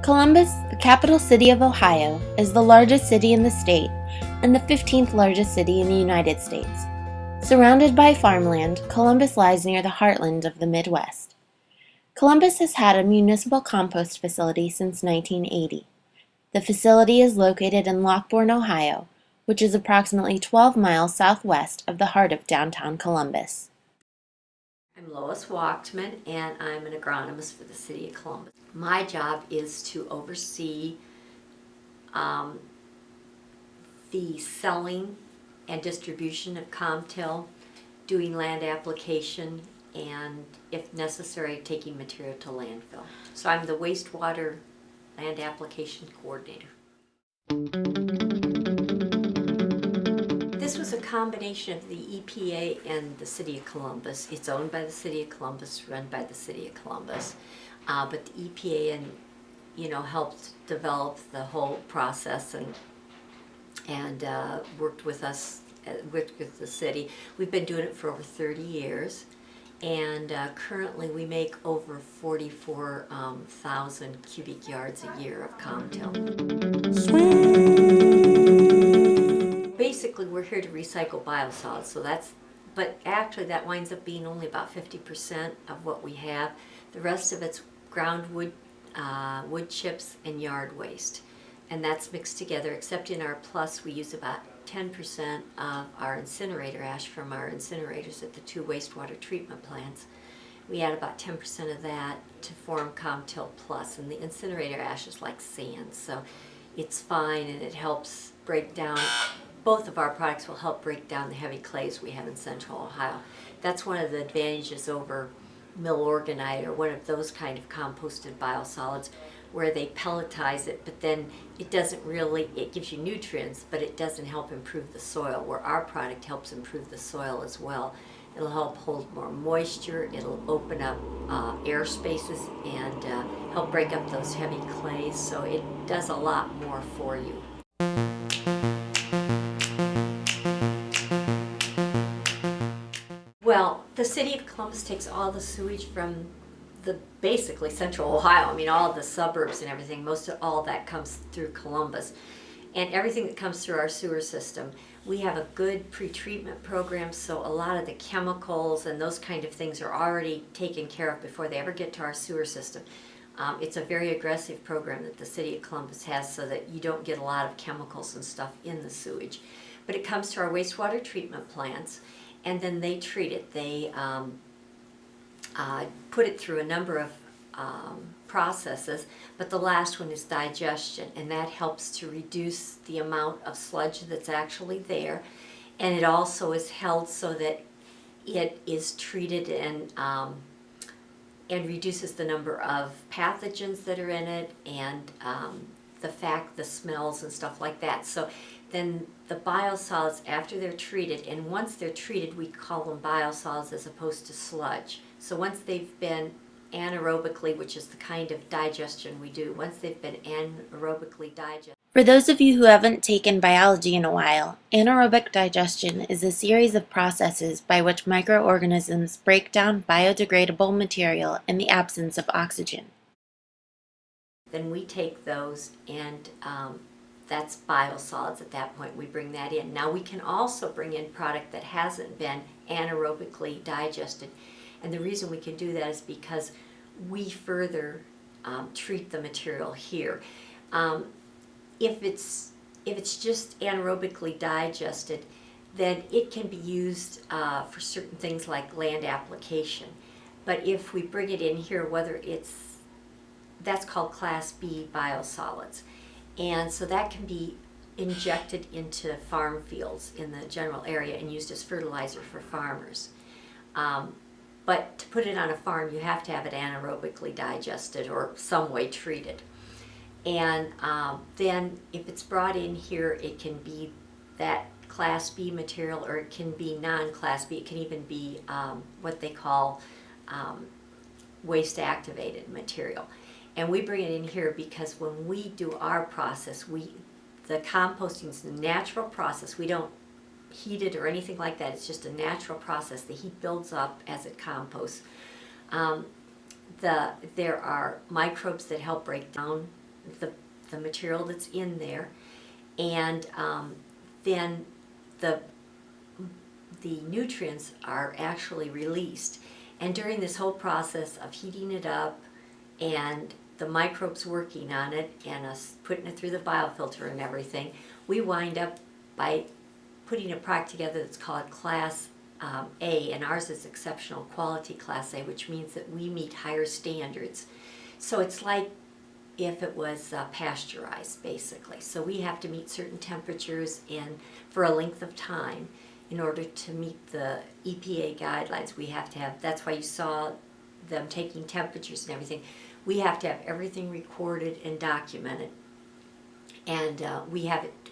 Columbus, the capital city of Ohio, is the largest city in the state and the 15th largest city in the United States. Surrounded by farmland, Columbus lies near the heartland of the Midwest. Columbus has had a municipal compost facility since 1980. The facility is located in Lockbourne, Ohio, which is approximately 12 miles southwest of the heart of downtown Columbus. I'm Lois Wachtman, and I'm an agronomist for the City of Columbus. My job is to oversee the selling and distribution of Comtil, doing land application, and if necessary, taking material to landfill. So I'm the wastewater land application coordinator. This was a combination of the EPA and the City of Columbus. It's owned by the City of Columbus, run by the City of Columbus. But the EPA helped develop the whole process and worked with us, worked with the city. We've been doing it for over 30 years. And currently we make over 44,000 cubic yards a year of Comtil. Basically, we're here to recycle biosolids, but actually that winds up being only about 50% of what we have. The rest of it's ground wood, wood chips, and yard waste. And that's mixed together, except in our plus we use about 10% of our incinerator ash from our incinerators at the two wastewater treatment plants. We add about 10% of that to form Comtil Plus, and the incinerator ash is like sand, so it's fine and it helps break down. Both of our products will help break down the heavy clays we have in central Ohio. That's one of the advantages over mill organite or one of those kind of composted biosolids, where they pelletize it, but then it gives you nutrients, but it doesn't help improve the soil, where our product helps improve the soil as well. It'll help hold more moisture, it'll open up air spaces and help break up those heavy clays, so it does a lot more for you. Well, the City of Columbus takes all the sewage from basically central Ohio. I mean, all the suburbs and everything, most of all that comes through Columbus. And everything that comes through our sewer system. We have a good pre-treatment program, so a lot of the chemicals and those kind of things are already taken care of before they ever get to our sewer system. It's a very aggressive program that the City of Columbus has so that you don't get a lot of chemicals and stuff in the sewage. But it comes to our wastewater treatment plants, and then they treat it. They put it through a number of processes, but the last one is digestion, and that helps to reduce the amount of sludge that's actually there, and it also is held so that it is treated and reduces the number of pathogens that are in it, and the smells and stuff like that. So then the biosolids, after they're treated, and once they're treated, we call them biosolids as opposed to sludge. So once they've been anaerobically, which is the kind of digestion we do, once they've been anaerobically digested. For those of you who haven't taken biology in a while, anaerobic digestion is a series of processes by which microorganisms break down biodegradable material in the absence of oxygen. Then we take those and that's biosolids at that point. We bring that in. Now we can also bring in product that hasn't been anaerobically digested. And the reason we can do that is because we further treat the material here. If it's just anaerobically digested, then it can be used for certain things like land application. But if we bring it in here, that's called Class B biosolids. And so that can be injected into farm fields in the general area and used as fertilizer for farmers. But to put it on a farm, you have to have it anaerobically digested or some way treated. And then if it's brought in here, it can be that Class B material, or it can be non-Class B. It can even be what they call waste activated material. And we bring it in here because when we do our process, the composting is a natural process. We don't heat it or anything like that. It's just a natural process. The heat builds up as it composts. There are microbes that help break down the material that's in there, and then the nutrients are actually released. And during this whole process of heating it up and the microbes working on it and us putting it through the biofilter and everything, we wind up by putting a product together that's called Class A, and ours is Exceptional Quality Class A, which means that we meet higher standards. So it's like if it was pasteurized, basically. So we have to meet certain temperatures and for a length of time in order to meet the EPA guidelines. We have to have, that's why you saw them taking temperatures and everything. We have to have everything recorded and documented. And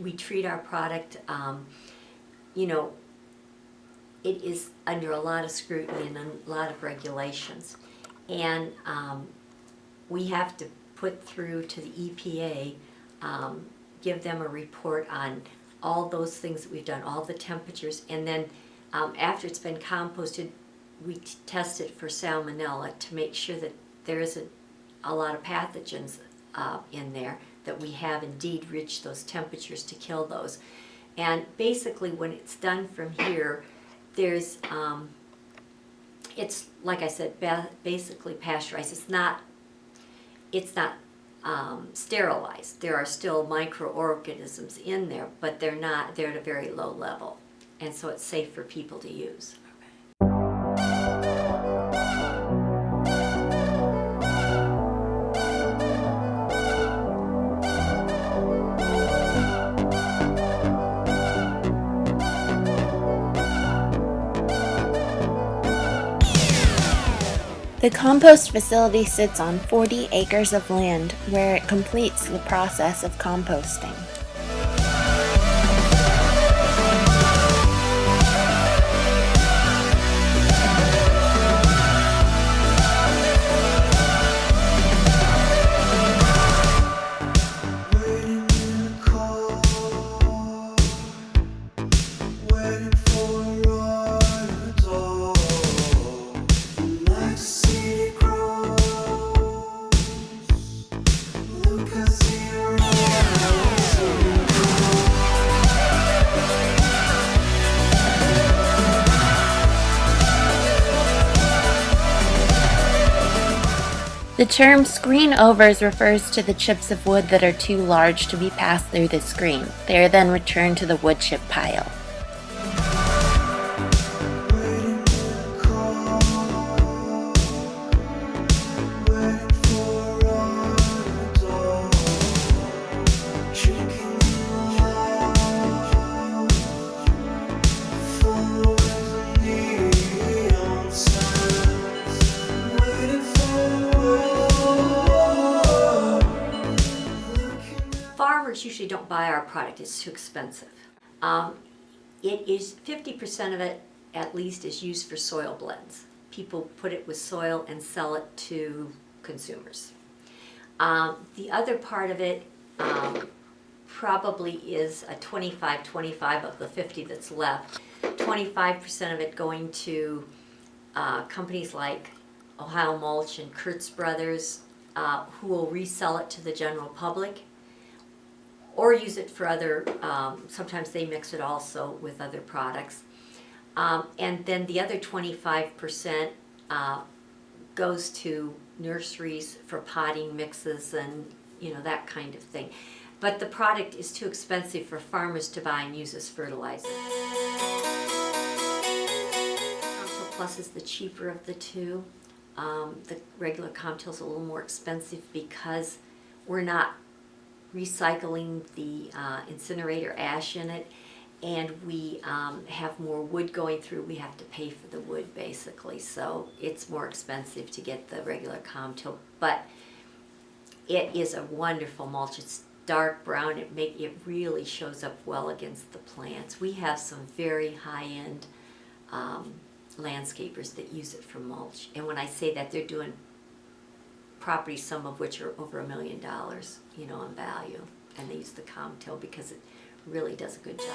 we treat our product, it is under a lot of scrutiny and a lot of regulations. And we have to put through to the EPA, give them a report on all those things that we've done, all the temperatures, and then after it's been composted, we test it for salmonella to make sure that there isn't a lot of pathogens in there, that we have indeed reached those temperatures to kill those. And basically when it's done from here, there's, it's like I said, basically pasteurized. It's not sterilized. There are still microorganisms in there, but they're at a very low level. And so it's safe for people to use. The compost facility sits on 40 acres of land where it completes the process of composting. The term screen overs refers to the chips of wood that are too large to be passed through the screen. They are then returned to the wood chip pile. Farmers usually don't buy our product, it's too expensive. It is 50% of it at least is used for soil blends. People put it with soil and sell it to consumers. The other part of it probably is a 25-25 of the 50 that's left. 25% of it going to companies like Ohio Mulch and Kurtz Brothers, who will resell it to the general public or use it for other, sometimes they mix it also with other products. And then the other 25% goes to nurseries for potting mixes and that kind of thing. But the product is too expensive for farmers to buy and use as fertilizer. Comtil Plus is the cheaper of the two. The regular Comtil is a little more expensive because we're not recycling the incinerator ash in it, and we have more wood going through. We have to pay for the wood basically, so it's more expensive to get the regular Comtil, but it is a wonderful mulch. It's dark brown. It really shows up well against the plants. We have some very high-end landscapers that use it for mulch, and when I say that, they're doing properties, some of which are over $1 million, in value, and they use the Comtil because it really does a good job.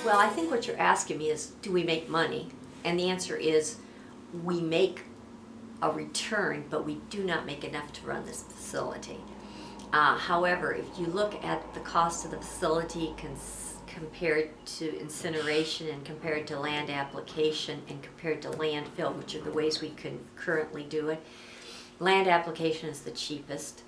Well, I think what you're asking me is, do we make money? And the answer is, we make a return, but we do not make enough to run this facility. However, if you look at the cost of the facility compared to incineration and compared to land application and compared to landfill, which are the ways we can currently do it, land application is the cheapest,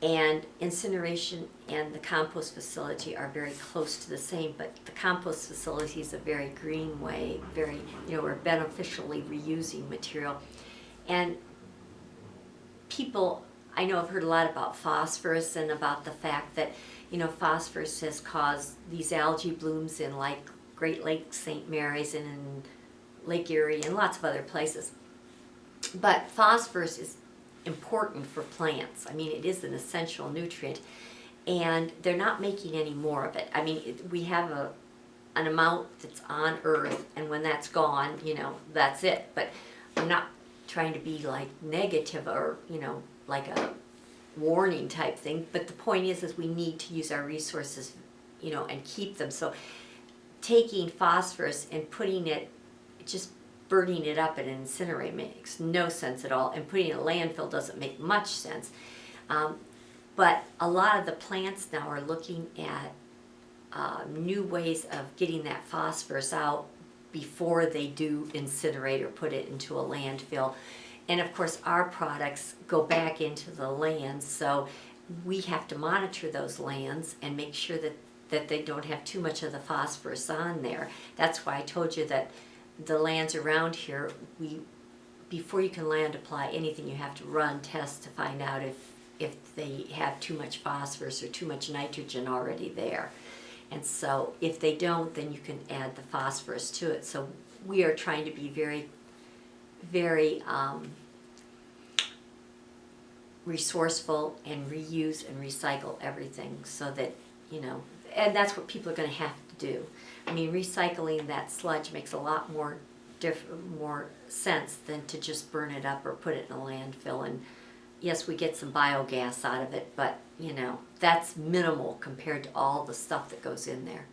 and incineration and the compost facility are very close to the same, but the compost facility is a very green way, very, we're beneficially reusing material. And people, I know, I've heard a lot about phosphorus and about the fact that, phosphorus has caused these algae blooms in like Great Lakes, St. Mary's, and in Lake Erie, and lots of other places. But phosphorus is important for plants. I mean, it is an essential nutrient, and they're not making any more of it. I mean, we have an amount that's on Earth, and when that's gone, that's it. But I'm not trying to be like negative or, like a warning type thing. But the point is we need to use our resources, and keep them. So taking phosphorus and putting it, just burning it up and incinerate makes no sense at all, and putting it in a landfill doesn't make much sense. But a lot of the plants now are looking at new ways of getting that phosphorus out before they do incinerate or put it into a landfill. And of course our products go back into the lands, so we have to monitor those lands and make sure that they don't have too much of the phosphorus on there. That's why I told you that the lands around here, before you can land apply anything, you have to run tests to find out if they have too much phosphorus or too much nitrogen already there. And so if they don't, then you can add the phosphorus to it. So we are trying to be very, very resourceful and reuse and recycle everything, so that, and that's what people are going to have to do. I mean, recycling that sludge makes a lot more sense than to just burn it up or put it in a landfill. And yes, we get some biogas out of it, but that's minimal compared to all the stuff that goes in there.